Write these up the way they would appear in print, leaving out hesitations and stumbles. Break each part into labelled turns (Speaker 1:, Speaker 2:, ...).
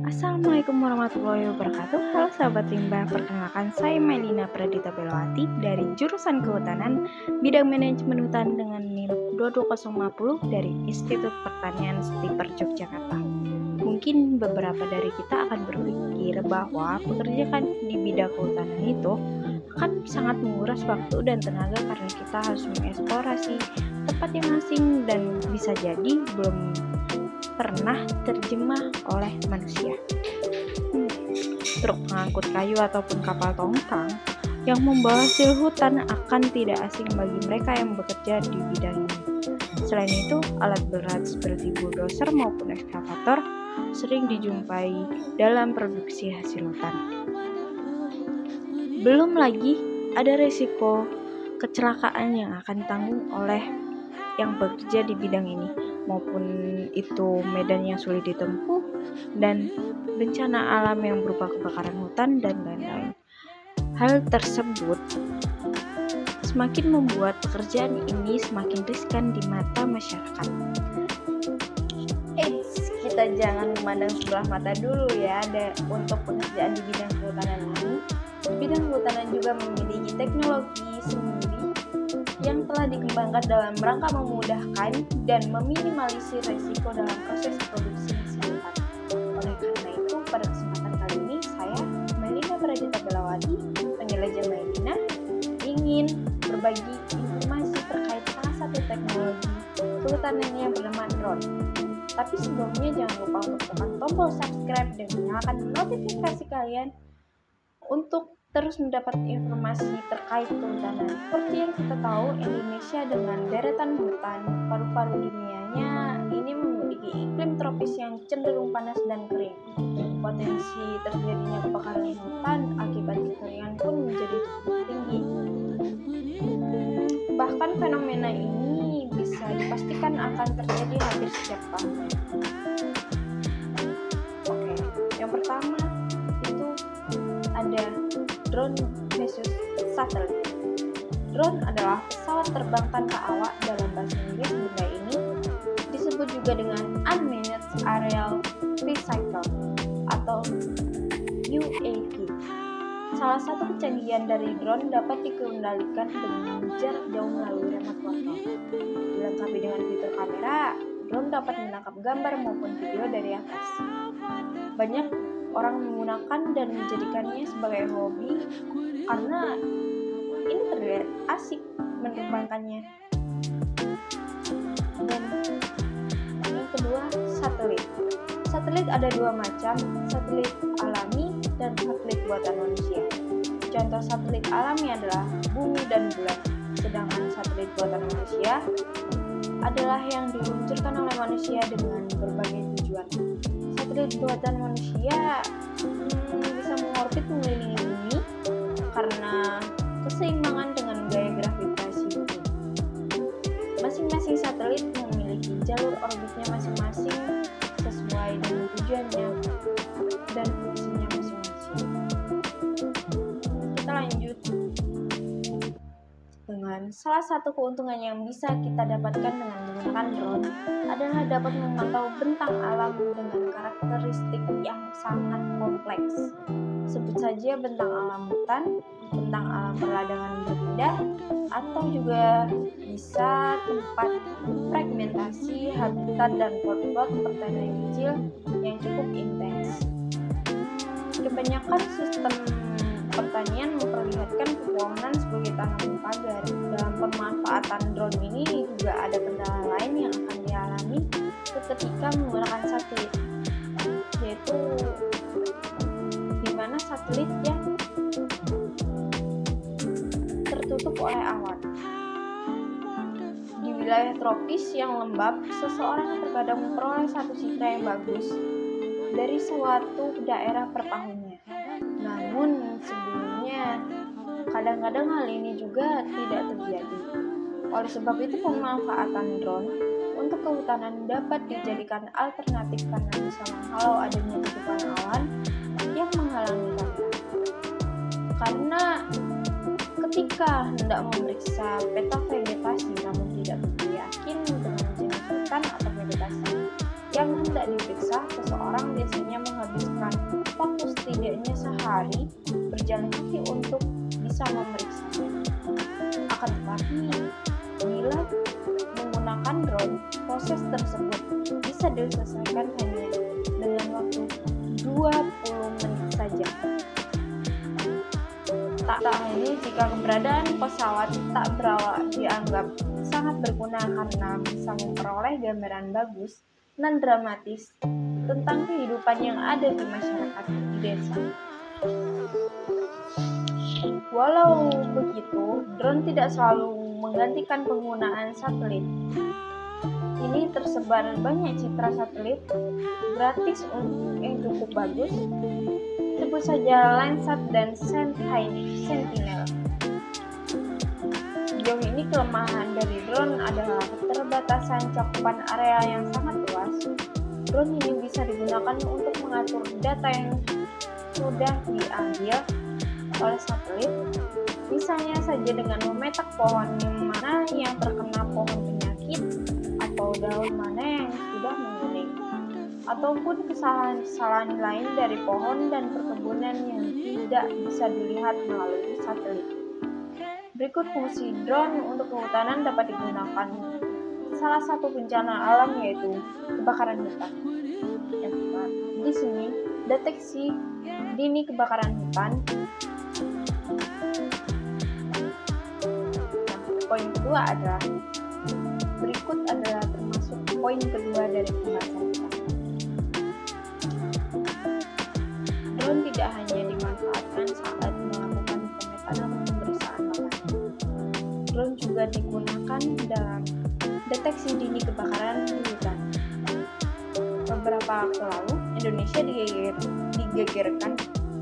Speaker 1: Assalamualaikum warahmatullahi wabarakatuh. Halo sahabat Rimba, perkenalkan saya Melina Pradita Belawati dari jurusan Kehutanan Bidang Manajemen Hutan dengan NIM 22050 dari Institut Pertanian Stiper Yogyakarta. Mungkin beberapa dari kita akan berpikir bahwa pekerjaan di bidang kehutanan itu akan sangat menguras waktu dan tenaga karena kita harus mengeksplorasi tempat yang asing dan bisa jadi belum pernah terjemah oleh manusia. Truk pengangkut kayu ataupun kapal tongkang yang membawa hasil hutan akan tidak asing bagi mereka yang bekerja di bidang ini. Selain itu, alat berat seperti bulldozer maupun ekskavator sering dijumpai dalam produksi hasil hutan. Belum lagi ada risiko kecelakaan yang akan ditanggung oleh yang bekerja di bidang ini, maupun itu medan yang sulit ditempuh dan bencana alam yang berupa kebakaran hutan dan lain-lain. Hal tersebut semakin membuat pekerjaan ini semakin riskan di mata masyarakat. Kita jangan memandang sebelah mata dulu ya untuk pekerjaan di bidang kehutanan ini. Di bidang kehutanan juga memiliki teknologi sendiri yang telah dikembangkan dalam rangka memudahkan dan meminimalisir risiko dalam proses produksi hasil hutan. Oleh karena itu, pada kesempatan kali ini saya, Melina Pradita Belawati, penjelajah Melina, ingin berbagi informasi terkait salah satu teknologi kehutanan yang bernama drone. Tapi sebelumnya jangan lupa untuk tekan tombol subscribe dan nyalakan notifikasi kalian untuk terus mendapat informasi terkait kehutanan. Seperti yang kita tahu, Indonesia dengan deretan hutan paru-paru dunianya ini memiliki iklim tropis yang cenderung panas dan kering. Potensi terjadinya kebakaran hutan akibat kekeringan pun menjadi cukup tinggi. Bahkan fenomena ini bisa dipastikan akan terjadi hampir setiap tahun. Oke, yang pertama itu ada drone versus satelit. Drone adalah pesawat terbang tanpa awak, dalam bahasa Inggris benda ini disebut juga dengan Unmanned Aerial Vehicle atau UAV. Salah satu kecanggihan dari drone dapat dikendalikan dengan jarak jauh melalui remote control. Dilengkapi dengan fitur kamera, drone dapat menangkap gambar maupun video dari atas. Banyak orang menggunakan dan menjadikannya sebagai hobi karena ini terlihat asik menerbangkannya. Dan yang kedua, satelit. Satelit ada dua macam, satelit alami dan satelit buatan manusia. Contoh satelit alami adalah bumi dan bulan, sedangkan satelit buatan manusia adalah yang diluncurkan oleh manusia dengan berbagai tujuan. Satelit buatan manusia bisa mengorbit mengelilingi bumi karena keseimbangan dengan gaya gravitasi bumi. Masing-masing satelit memiliki jalur orbitnya masing-masing sesuai dengan tujuannya dan fungsinya masing-masing. Kita lanjut dengan salah satu keuntungan yang bisa kita dapatkan dengan menggunakan drone adalah dapat memantau bentang alam dengan karakteristik yang sangat kompleks. Sebut saja bentang alam hutan, bentang alam perladangan berpindah, atau juga bisa tempat fragmentasi habitat dan plot-plot pertanian kecil yang cukup intens. Kebanyakan sistem pertanian memperlihatkan pepohonan sebagai tanaman pagar. Dalam pemanfaatan drone ini juga ada kendala lain yang akan dialami ketika menggunakan satelit, yaitu di mana satelit yang tertutup oleh awan. Di wilayah tropis yang lembab, seseorang terkadang memperoleh satu citra yang bagus dari suatu daerah per tahunnya. Namun sebelumnya, kadang-kadang hal ini juga tidak terjadi. Oleh sebab itu, pemanfaatan drone untuk kehutanan dapat dijadikan alternatif karena bisa menghalau adanya tutupan awan yang menghalangi kamera. Karena ketika hendak memeriksa peta vegetasi namun tidak begitu yakin dengan jenis hutan atau vegetasi yang hendak diperiksa, seseorang biasanya menghabiskan setidaknya sehari berjalan kaki untuk bisa memeriksanya. Akan tetapi, bila menggunakan drone, proses tersebut bisa diselesaikan hanya dengan waktu 20 menit saja. Tak ini jika keberadaan pesawat tak berawak dianggap sangat berguna karena bisa memperoleh gambaran bagus dan dramatis tentang kehidupan yang ada di masyarakat di desa. Walau begitu, drone tidak selalu menggantikan penggunaan satelit. Ini tersebar banyak citra satelit gratis yang cukup bagus. Sebut saja Landsat dan Sentinel. Sejauh ini kelemahan dari drone adalah keterbatasan cakupan area yang sangat luas. Drone ini bisa digunakan untuk mengatur data yang sudah diambil oleh satelit, misalnya saja dengan memetak pohon yang mana yang terkena pohon penyakit atau daun mana yang sudah menguning, ataupun kesalahan-kesalahan lain dari pohon dan perkebunan yang tidak bisa dilihat melalui satelit. Berikut fungsi drone untuk kehutanan dapat digunakan salah satu bencana alam yaitu kebakaran hutan. Di sini deteksi dini kebakaran hutan. Poin kedua adalah berikut adalah termasuk poin kedua dari pembahasan kita. Drone tidak hanya dimanfaatkan saat melakukan pemetaan atau pemeriksaan lahan. Drone juga digunakan dalam deteksi dini kebakaran hutan. Beberapa waktu lalu, Indonesia digegerkan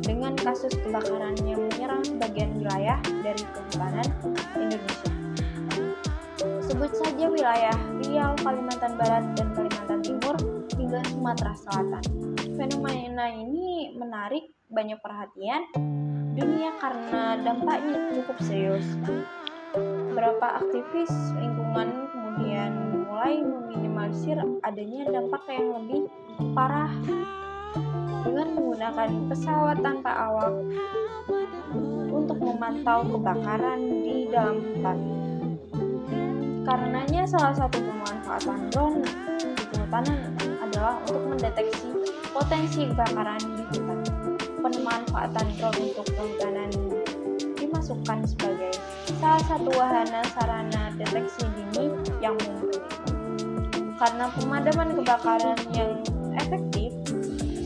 Speaker 1: dengan kasus kebakaran yang menyerang sebagian wilayah dari kehutanan Indonesia. Sebut saja wilayah Riau, Kalimantan Barat, dan Kalimantan Timur hingga Sumatera Selatan. Fenomena ini menarik banyak perhatian dunia karena dampaknya cukup serius. Beberapa aktivis lingkungan kemudian mulai meminimalisir adanya dampak yang lebih parah dengan menggunakan pesawat tanpa awak untuk memantau kebakaran di dalam hutan. Karenanya salah satu pemanfaatan drone di kehutanan adalah untuk mendeteksi potensi kebakaran di hutan. Pemanfaatan drone untuk kehutanan dimasukkan sebagai salah satu wahana sarana deteksi dini yang mumpuni. Karena pemadaman kebakaran yang efektif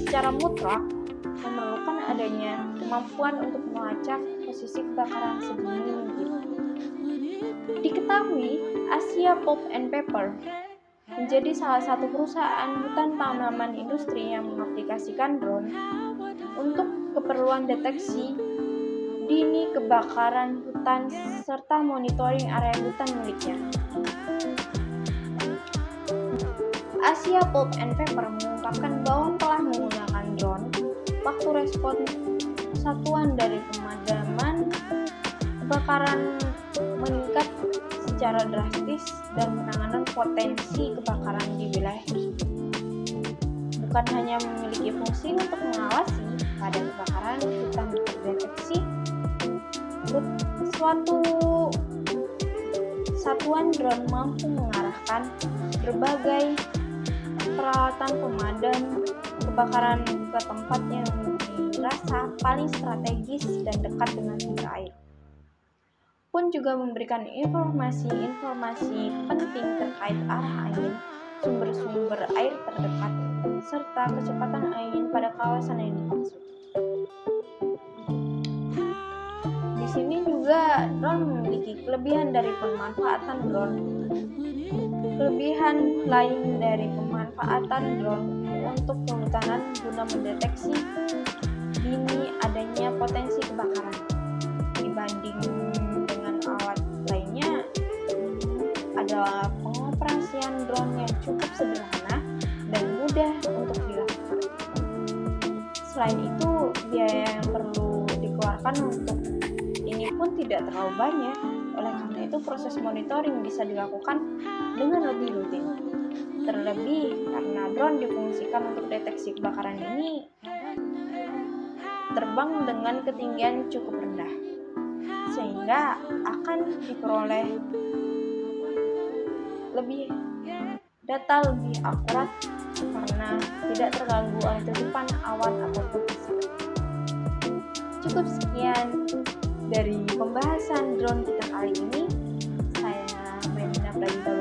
Speaker 1: secara mutlak memerlukan adanya kemampuan untuk melacak posisi kebakaran sedini mungkin. Diketahui, Asia Pulp and Paper menjadi salah satu perusahaan hutan tanaman industri yang mengaplikasikan drone untuk keperluan deteksi dini kebakaran hutan serta monitoring area hutan miliknya. Asia Pulp and Paper mengungkapkan bahwa telah menggunakan drone, waktu respon satuan dari pemadaman kebakaran meningkat secara drastis dan penanganan potensi kebakaran di wilayah tersebut. Bukan hanya memiliki fungsi untuk mengawasi pada kebakaran hutan terdeteksi, suatu satuan drone mampu mengarahkan berbagai peralatan pemadam kebakaran ke tempat yang dirasa paling strategis dan dekat dengan sumber air. Pun juga memberikan informasi-informasi penting terkait arah angin, sumber-sumber air terdekat, serta kecepatan angin pada kawasan yang dimaksud. Di sini juga drone memiliki kelebihan dari pemanfaatan drone. Kelebihan lain dari pemanfaatan drone untuk kehutanan guna mendeteksi dini adanya potensi kebakaran dibanding dengan alat lainnya adalah pengoperasian drone yang cukup sederhana dan mudah untuk dilakukan. Selain itu, biaya yang perlu dikeluarkan untuk ini pun tidak terlalu banyak. Oleh karena itu, proses monitoring bisa dilakukan dengan lebih rutin. Terlebih karena drone difungsikan untuk deteksi kebakaran ini terbang dengan ketinggian cukup rendah, sehingga akan diperoleh data lebih akurat karena tidak terganggu oleh tutupan awan ataupun asap. Cukup sekian dari pembahasan drone kita kali ini. Saya Maimuna Pradita